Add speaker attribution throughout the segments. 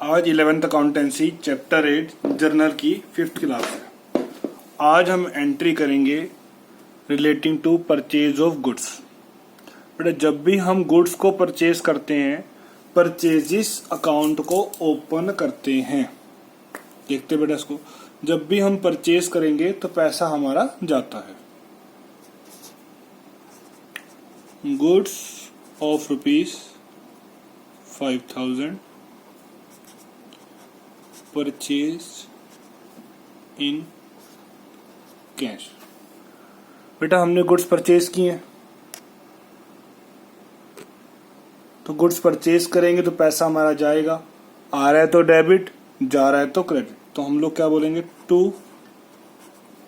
Speaker 1: आज 11th accountancy chapter 8 journal की 5th class है। आज हम एंट्री करेंगे relating to purchase of goods. बेटा जब भी हम गुड्स को परचेज करते हैं परचेजिस अकाउंट को ओपन करते हैं। देखते बेटा इसको, जब भी हम परचेज करेंगे तो पैसा हमारा जाता है। Goods of ₹5,000 purchase in cash. बेटा हमने गुड्स परचेज किए हैं तो गुड्स परचेज करेंगे तो पैसा हमारा जाएगा। आ रहा है तो डेबिट, जा रहा है तो क्रेडिट। तो हम लोग क्या बोलेंगे, टू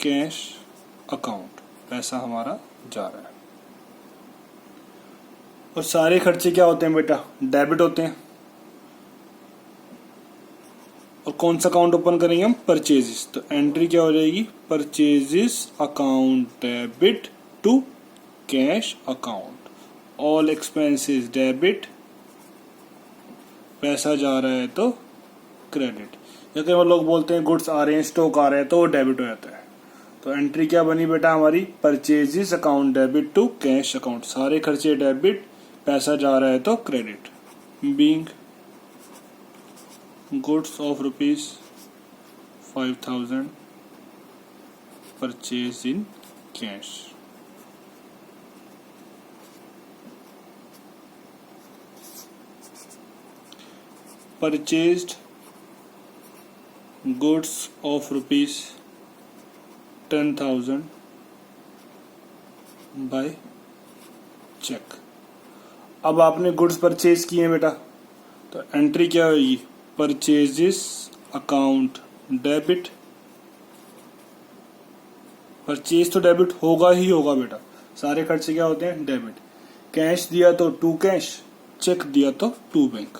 Speaker 1: कैश अकाउंट, पैसा हमारा जा रहा है। और सारे खर्चे क्या होते हैं बेटा, डेबिट होते हैं। और कौन सा अकाउंट ओपन करेंगे हम, परचेजिस। तो एंट्री क्या हो जाएगी, purchases account debit to cash account. All expenses debit, पैसा जा रहा है तो क्रेडिट। या कई लोग बोलते हैं गुड्स आ रहे हैं, स्टॉक आ रहा है तो वो डेबिट हो जाता है। तो एंट्री क्या बनी बेटा हमारी, purchases account debit to cash account. सारे खर्चे डेबिट, पैसा जा रहा है तो credit. Being goods of ₹5,000 purchase in cash. Purchased goods of ₹10,000 by cheque. अब आपने गुड्स परचेज किए हैं बेटा, तो एंट्री क्या होगी, परचेजिस अकाउंट डेबिट। परचेज तो डेबिट होगा ही होगा बेटा, सारे खर्चे क्या होते हैं, डेबिट। कैश दिया तो टू कैश, चेक दिया तो to bank.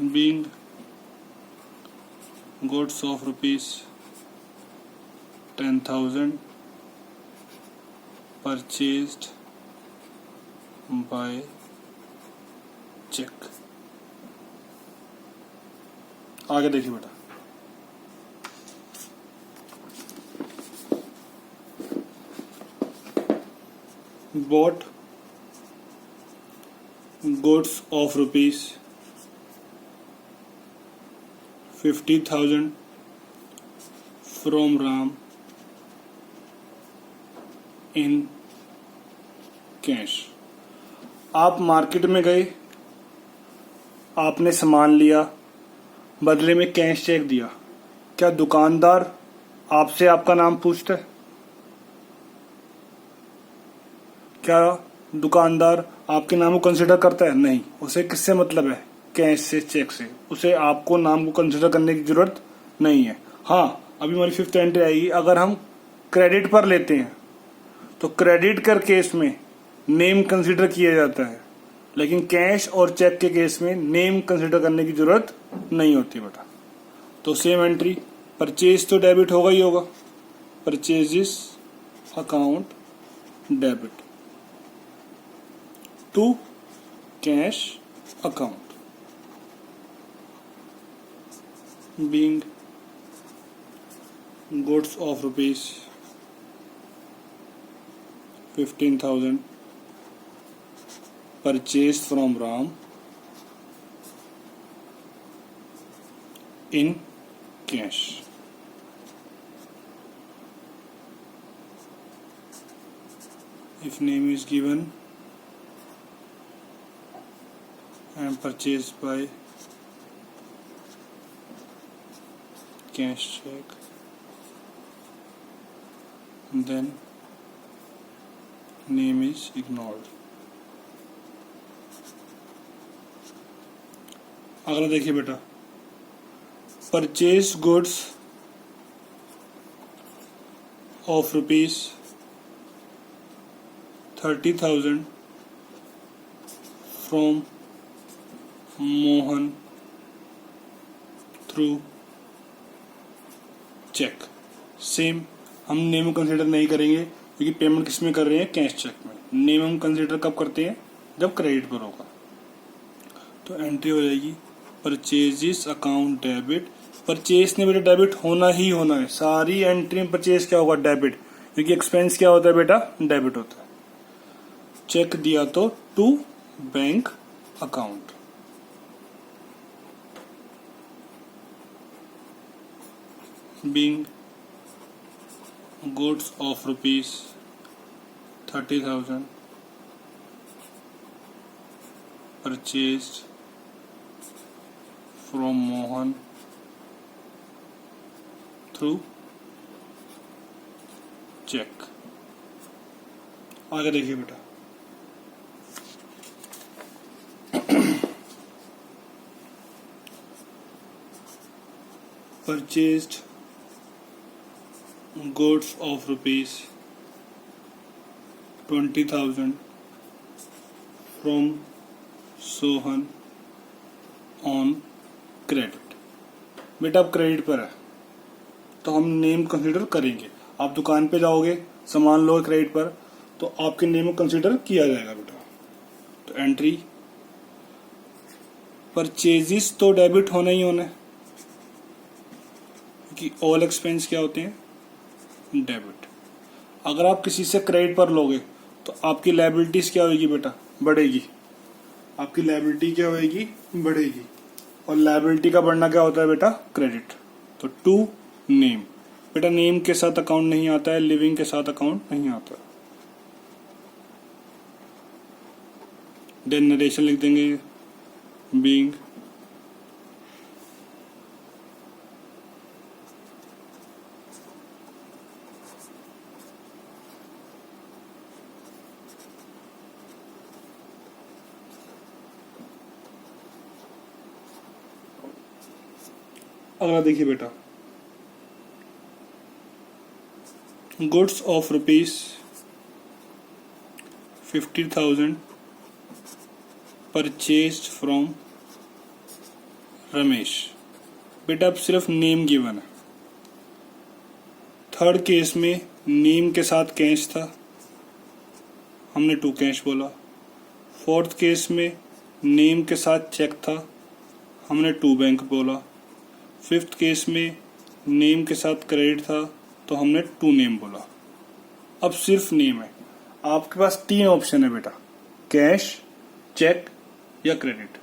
Speaker 1: Being goods of ₹10,000 purchased by cheque. आगे देखिए बेटा, bought goods of ₹50,000 from Ram in cash. आप मार्केट में गए, आपने सामान लिया, बदले में कैश चेक दिया। क्या दुकानदार आपसे आपका नाम पूछता है? क्या दुकानदार आपके नाम को कंसिडर करता है? नहीं। उसे किससे मतलब है, कैश से, चेक से। उसे आपको नाम को कंसिडर करने की जरूरत नहीं है। हाँ, अभी हमारी 5th एंट्री आएगी। अगर हम क्रेडिट पर लेते हैं तो क्रेडिट कर केस में नेम कंसिडर किया जाता है, लेकिन कैश और चेक के केस में नेम कंसिडर करने की जरूरत नहीं होती बेटा। तो सेम एंट्री, परचेज तो डेबिट होगा ही होगा, purchases account debit to cash account. Being goods of ₹15,000 purchased from Ram in cash। If name is given and purchased by cash check, then name is ignored। अगला देखिए बेटा, purchase goods of ₹30,000 from Mohan through cheque. Same, हम name consider नहीं करेंगे क्योंकि payment किस में कर रहे हैं, कैश चेक में। नेम हम कंसिडर कब करते हैं, जब क्रेडिट पर होगा। तो एंट्री हो जाएगी परचेजिस अकाउंट डेबिट। परचेज ने बेटा डेबिट होना ही होना है, सारी एंट्री में परचेज क्या होगा, डेबिट, क्योंकि एक्सपेंस क्या होता है बेटा, डेबिट होता है। चेक दिया तो to bank account, being goods of rupees 30,000 purchased from Mohan through check। आगे देखिए बेटा, purchased goods of rupees 20,000 from Sohan on credit. बेटा अब क्रेडिट पर है तो हम नेम कंसीडर करेंगे। आप दुकान पे जाओगे, सामान लोगे क्रेडिट पर, तो आपके नेम को कंसीडर किया जाएगा बेटा। तो एंट्री परचेजिस तो डेबिट होना ही होना है, क्योंकि ऑल एक्सपेंस क्या होते हैं, डेबिट। अगर आप किसी से क्रेडिट पर लोगे तो आपकी लायबिलिटीज क्या होगी बेटा, बढ़ेगी। आपकी लायबिलिटी क्या होगी, बढ़ेगी। और लायबिलिटी का बढ़ना क्या होता है बेटा, क्रेडिट। तो टू नेम, बेटा नेम के साथ अकाउंट नहीं आता है, लिविंग के साथ अकाउंट नहीं आता। देन नरेशन लिख देंगे, बीइंग अगला देखिए बेटा, goods of rupees 50,000 purchased from Ramesh. बेटा अब सिर्फ नेम गिवन है। थर्ड केस में नेम के साथ कैश था, हमने टू कैश बोला। फोर्थ केस में नेम के साथ चेक था, हमने टू बैंक बोला। फिफ्थ केस में नेम के साथ क्रेडिट था तो हमने टू नेम बोला। अब सिर्फ नेम है, आपके पास तीन ऑप्शन है बेटा, कैश, चेक या क्रेडिट।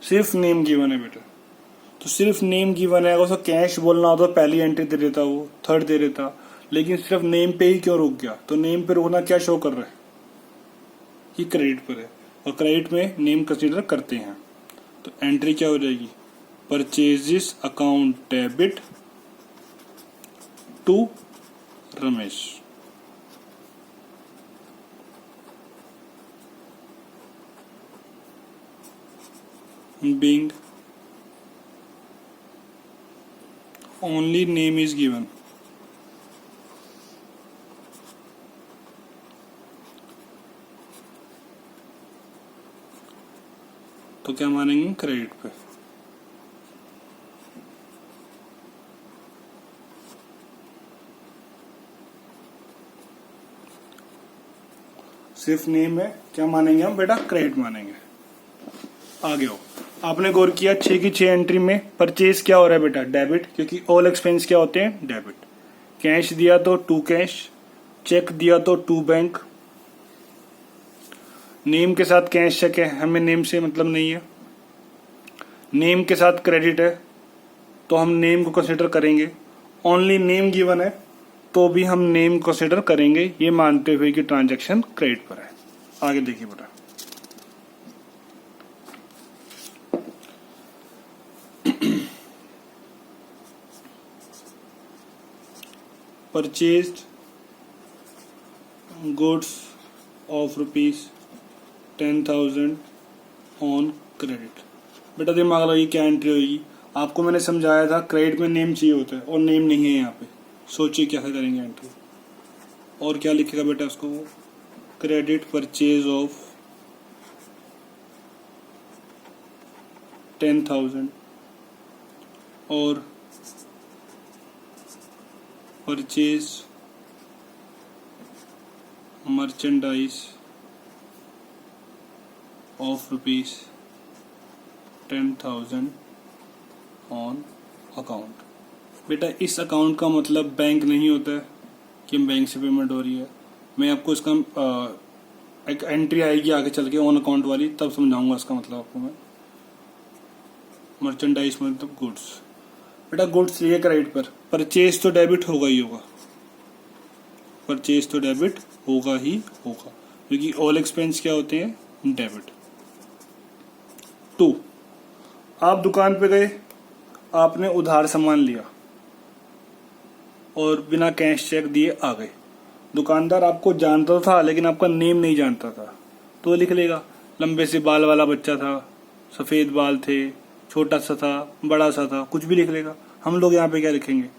Speaker 1: सिर्फ नेम गिवन है बेटा, तो सिर्फ नेम गिवन है। अगर उसको कैश बोलना हो तो पहली एंट्री दे देता, वो थर्ड दे देता, लेकिन सिर्फ नेम पे ही क्यों रुक गया। तो नेम पे रुकना क्या शो कर रहा है कि क्रेडिट पर है, और क्रेडिट में नेम कंसीडर करते हैं। तो एंट्री क्या हो जाएगी, purchases account debit to Ramesh. Being only name is given, तो क्या मानेंगे, क्रेडिट पे। सिर्फ नेम है, क्या मानेंगे हम बेटा, क्रेडिट मानेंगे। आगे हो, आपने गौर किया 6 की 6 एंट्री में परचेज क्या हो रहा है बेटा, डेबिट, क्योंकि ऑल एक्सपेंस क्या होते हैं, डेबिट। कैश दिया तो टू कैश, चेक दिया तो टू बैंक। नेम के साथ कैश चेक है, हमें नेम से मतलब नहीं है। नेम के साथ क्रेडिट है तो हम नेम को कंसिडर करेंगे। ओनली नेम गिवन है तो भी हम नेम कंसिडर करेंगे, ये मानते हुए कि ट्रांजैक्शन क्रेडिट पर है। आगे देखिए बेटा, purchased goods of rupees 10,000 on credit. बेटा दिमाग लगाइए क्या एंट्री होगी। आपको मैंने समझाया था क्रेडिट में नेम चाहिए होता है और नेम नहीं है यहाँ पे। सोचिए क्या करेंगे एंट्री, और क्या लिखेगा बेटा उसको, क्रेडिट परचेज ऑफ 10,000 और purchase merchandise of ₹10,000 on account. बेटा इस अकाउंट का मतलब बैंक नहीं होता है कि बैंक से पेमेंट हो रही है। मैं आपको इसका एक एंट्री आएगी आगे चल के ऑन अकाउंट वाली, तब समझाऊंगा इसका मतलब आपको मैं। मर्चेंडाइज मतलब गुड्स। बेटा गुड्स लिए क्रेडिट पर, परचेज तो डेबिट होगा ही होगा, परचेज तो डेबिट होगा ही होगा, क्योंकि ऑल एक्सपेंस क्या होते हैं, डेबिट। 2, आप दुकान पे गए, आपने उधार सामान लिया और बिना कैश चेक दिए आ गए। दुकानदार आपको जानता था लेकिन आपका नेम नहीं जानता था, तो लिख लेगा लंबे से बाल वाला बच्चा था, सफेद बाल थे, छोटा सा था, बड़ा सा था, कुछ भी लिख लेगा। हम लोग यहाँ पे क्या लिखेंगे,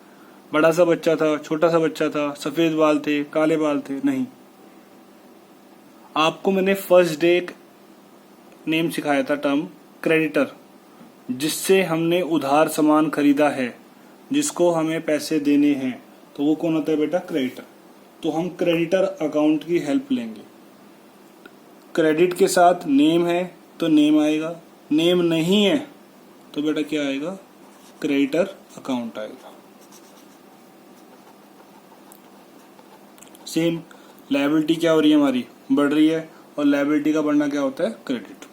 Speaker 1: बड़ा सा बच्चा था, छोटा सा बच्चा था, सफेद बाल थे, काले बाल थे, नहीं। आपको मैंने फर्स्ट डे एक नेम सिखाया था, टर्म क्रेडिटर, जिससे हमने उधार सामान खरीदा है, जिसको हमें पैसे देने हैं, तो वो कौन होता है बेटा, क्रेडिटर। तो हम क्रेडिटर अकाउंट की हेल्प लेंगे। क्रेडिट के साथ नेम है तो नेम आएगा, नेम नहीं है तो बेटा क्या आएगा, क्रेडिटर अकाउंट आएगा। सेम लायबिलिटी क्या हो रही है, हमारी बढ़ रही है, और लायबिलिटी का बढ़ना क्या होता है, credit.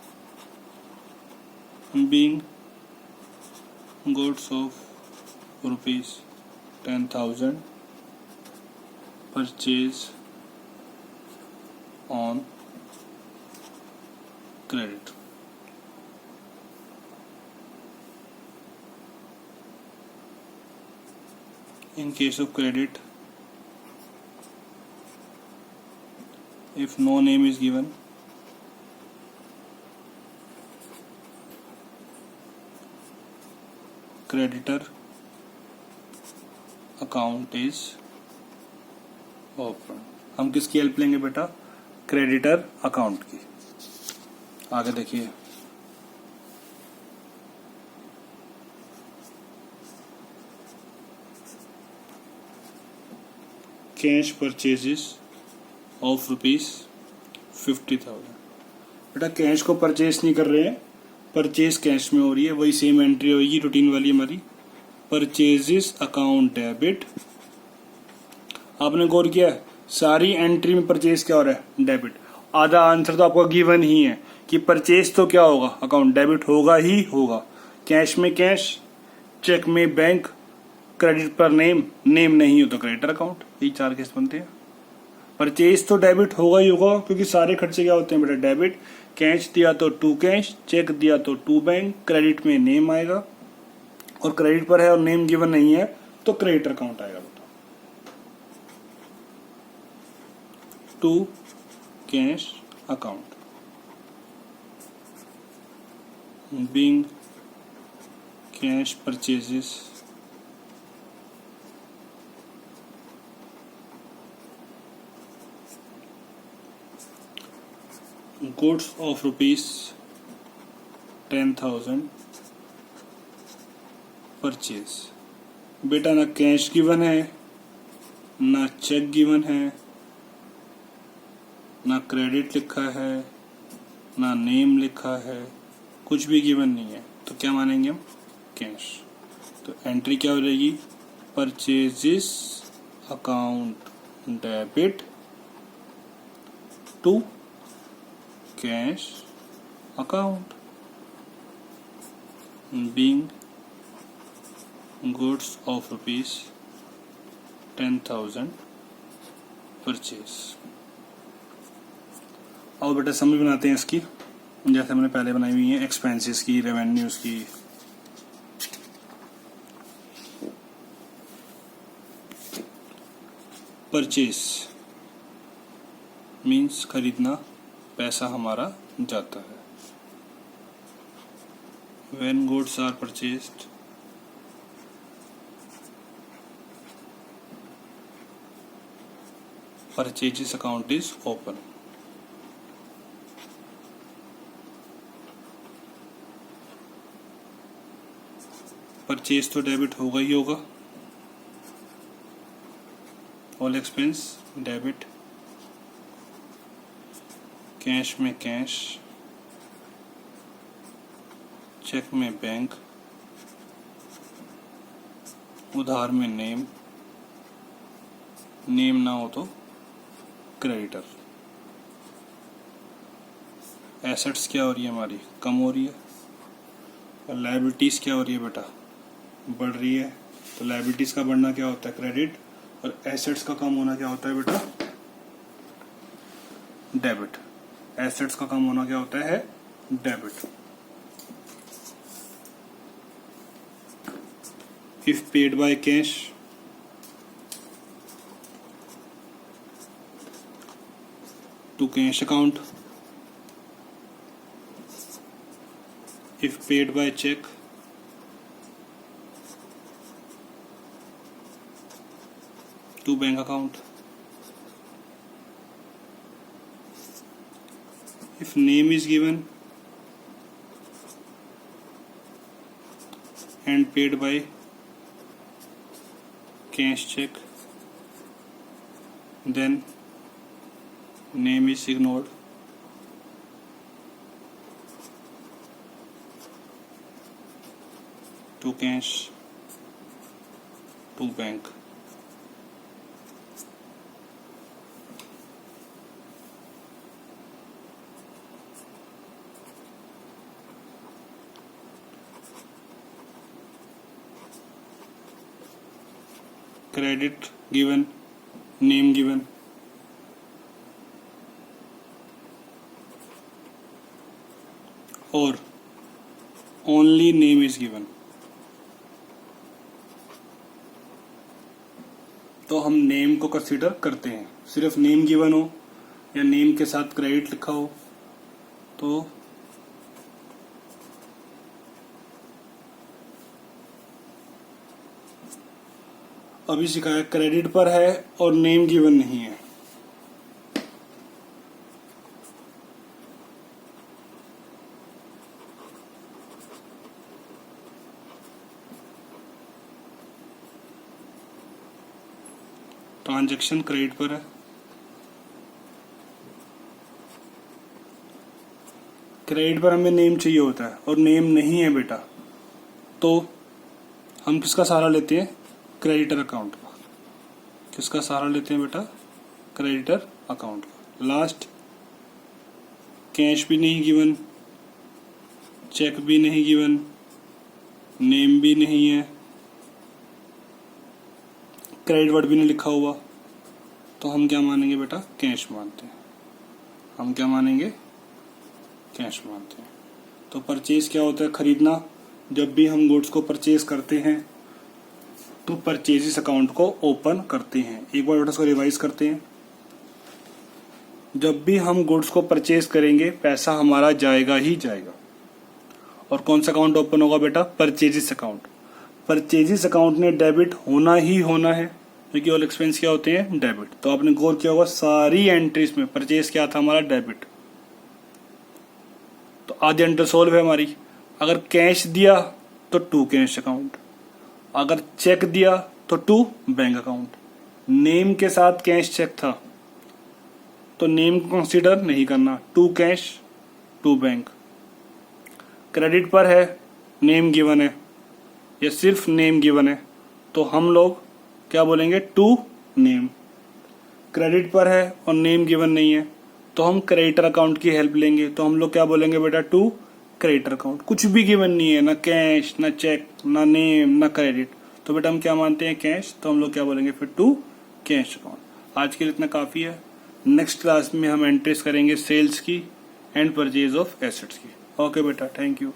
Speaker 1: Being goods of ₹10,000 purchase on credit. In case of credit, if no name is given, creditor account is open। हम किसकी हेल्प लेंगे बेटा, क्रेडिटर अकाउंट की। आगे देखिए, कैश परचेजेस ऑफ ₹50,000। बेटा कैश को परचेज नहीं कर रहे हैं, परचेज कैश में हो रही है, वही सेम एंट्री होगी रूटीन वाली हमारी, परचेजेस अकाउंट डेबिट। आपने गौर किया है, सारी एंट्री में परचेज क्या हो रहा है, डेबिट। आधा आंसर तो आपको गिवन ही है कि परचेज तो क्या होगा, अकाउंट डेबिट होगा ही होगा। कैश में कैश, चेक में बैंक, क्रेडिट पर नेम, नेम नहीं हो तो क्रेडिटर अकाउंट। यही 4 केस बनते हैं। परचेज तो डेबिट होगा ही होगा, क्योंकि सारे खर्चे क्या होते हैं बेटा, डेबिट। कैश दिया तो टू कैश, चेक दिया तो टू बैंक, क्रेडिट में नेम आएगा, और क्रेडिट पर है और नेम गिवन नहीं है तो क्रेडिटर अकाउंट आएगा बेटा। To cash account being cash purchases goods of ₹10,000 purchase. बेटा ना कैश गिवन है, ना चेक गिवन है, ना क्रेडिट लिखा है, ना नेम लिखा है, कुछ भी गिवन नहीं है, तो क्या मानेंगे हम, कैश। तो एंट्री क्या हो जाएगी, purchases account debit to cash account being goods of ₹10,000 purchase. और बेटा समझ बनाते हैं इसकी, जैसे हमने पहले बनाई हुई है, एक्सपेंसेस की, रेवेन्यूज की। परचेज मीन्स खरीदना, पैसा हमारा जाता है। When goods are purchased, purchases account is open। Purchase तो डेबिट होगा ही होगा, ऑल एक्सपेंस डेबिट, कैश में कैश, चेक में बैंक, उधार में नेम, नेम ना हो तो क्रेडिटर। एसेट्स क्या हो रही है हमारी, कम हो रही है, और लायबिलिटीज क्या हो रही है बेटा, बढ़ रही है। तो लायबिलिटीज का बढ़ना क्या होता है, क्रेडिट, और एसेट्स का कम होना क्या होता है बेटा, डेबिट। एसेट्स का कम होना क्या होता है, debit. If paid by cash, to cash account. If paid by check, to bank account. If name is given and paid by cash check, then name is ignored. To cash, to bank. Credit given, name given. Or only name is given. तो हम name को consider करते हैं, सिर्फ name given हो या name के साथ क्रेडिट लिखा हो तो अभी सिखाया क्रेडिट पर है और नेम गिवन नहीं है। ट्रांजैक्शन क्रेडिट पर है, क्रेडिट पर हमें नेम चाहिए होता है और नेम नहीं है बेटा, तो हम किसका सहारा लेते हैं, क्रेडिटर अकाउंट का। किसका सहारा लेते हैं बेटा, क्रेडिटर अकाउंट का। लास्ट, कैश भी नहीं गिवन, चेक भी नहीं गिवन, नेम भी नहीं है, क्रेडिट वर्ड भी नहीं लिखा हुआ, तो हम क्या मानेंगे बेटा, कैश मानते हैं। हम क्या मानेंगे, कैश मानते हैं। तो परचेज क्या होता है, खरीदना। जब भी हम गुड्स को परचेज करते हैं तो परचेजिस अकाउंट को ओपन करते हैं। एक बार बेटा इसको रिवाइज करते हैं। जब भी हम गुड्स को परचेज करेंगे पैसा हमारा जाएगा ही जाएगा, और कौन सा अकाउंट ओपन होगा बेटा, परचेजिस अकाउंट। परचेजिस अकाउंट में डेबिट होना ही होना है, क्योंकि ऑल एक्सपेंस क्या होते हैं, डेबिट। तो आपने गौर किया होगा सारी एंट्रीज में परचेज क्या था हमारा, डेबिट। तो आधी एंट्री सोल्व है हमारी। अगर कैश दिया तो टू कैश अकाउंट, अगर चेक दिया तो टू बैंक अकाउंट। नेम के साथ कैश चेक था तो नेम को कंसीडर नहीं करना, to cash to bank. Credit पर है, नेम गिवन है या सिर्फ नेम गिवन है, तो हम लोग क्या बोलेंगे, टू नेम। क्रेडिट पर है और नेम गिवन नहीं है तो हम क्रेडिटर अकाउंट की हेल्प लेंगे, तो हम लोग क्या बोलेंगे बेटा, टू क्रेडिटर अकाउंट। कुछ भी गिवन नहीं है, ना कैश ना चेक ना नेम ना क्रेडिट, तो बेटा हम क्या मानते हैं, कैश। तो हम लोग क्या बोलेंगे फिर, टू कैश अकाउंट। आज के लिए इतना काफी है। नेक्स्ट क्लास में हम एंट्रीज करेंगे सेल्स की एंड परचेज ऑफ एसेट्स की। ओके बेटा, थैंक यू।